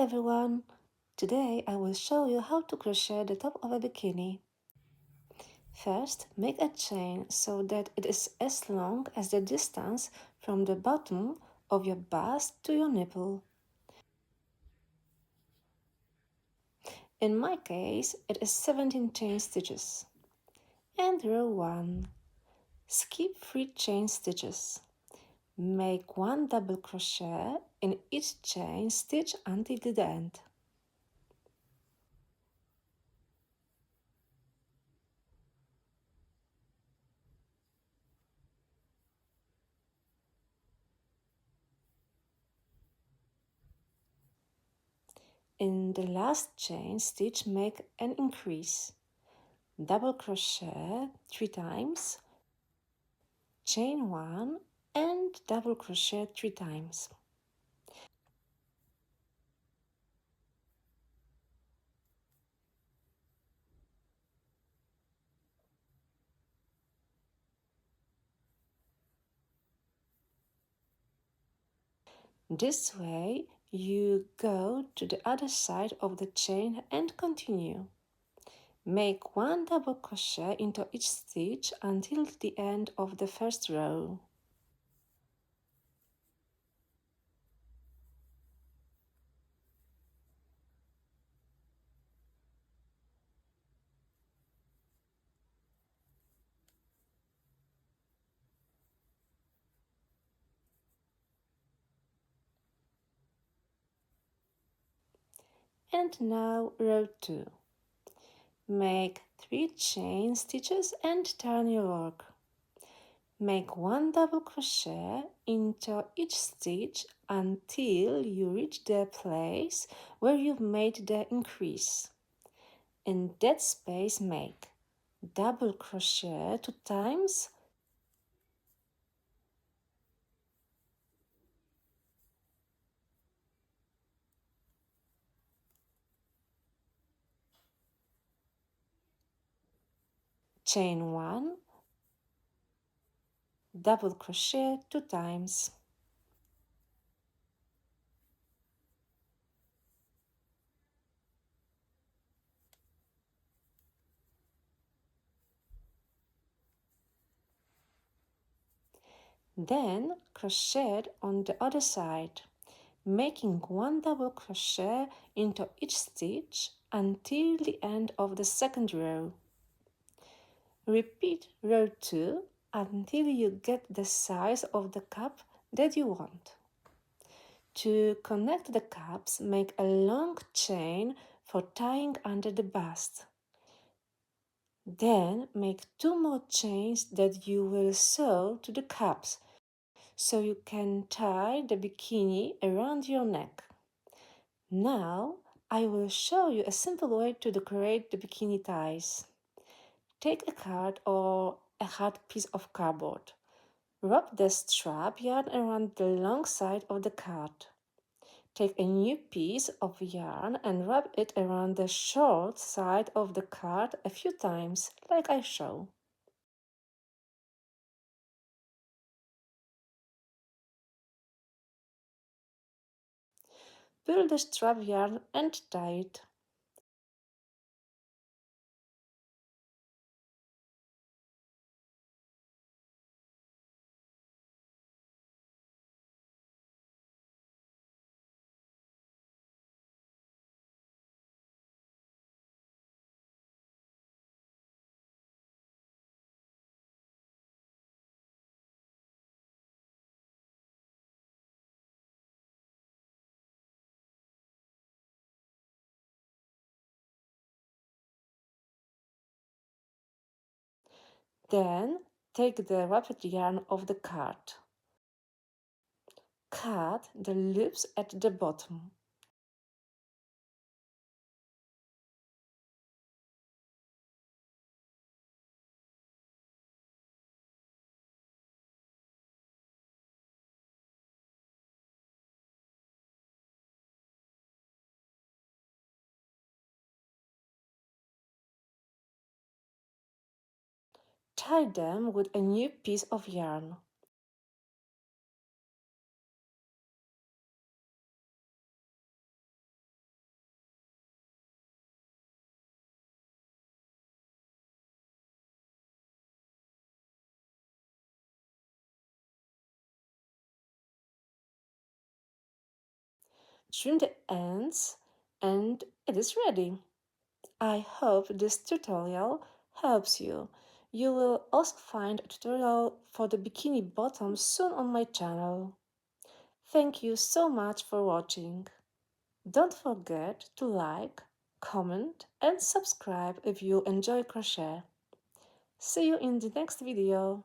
everyone! Today I will show you how to crochet the top of a bikini. First, make a chain so that it is as long as the distance from the bottom of your bust to your nipple. In my case, it is 17 chain stitches. And row 1. Skip 3 chain stitches. Make 1 double crochet in each chain stitch until the end. In the last chain stitch, make an increase. Double crochet 3 times, chain 1 and double crochet 3 times. This way you go to the other side of the chain and continue. Make 1 double crochet into each stitch until the end of the first row. And now row 2. Make 3 chain stitches and turn your work. Make 1 double crochet into each stitch until you reach the place where you've made the increase. In that space, make double crochet 2 times, chain 1, double crochet 2 times. Then crochet on the other side, making 1 double crochet into each stitch until the end of the second row. Repeat row 2 until you get the size of the cup that you want. To connect the cups, make a long chain for tying under the bust. Then make 2 more chains that you will sew to the cups, so you can tie the bikini around your neck. Now I will show you a simple way to decorate the bikini ties. Take a card or a hard piece of cardboard. Wrap the strap yarn around the long side of the card. Take a new piece of yarn and wrap it around the short side of the card a few times, like I show. Pull the strap yarn and tie it. Then take the wrapped yarn of the card. Cut the loops at the bottom. Tie them with a new piece of yarn. Trim the ends and it is ready. I hope this tutorial helps you. You will also find a tutorial for the bikini bottom soon on my channel. Thank you so much for watching. Don't forget to like, comment and subscribe if you enjoy crochet. See you in the next video.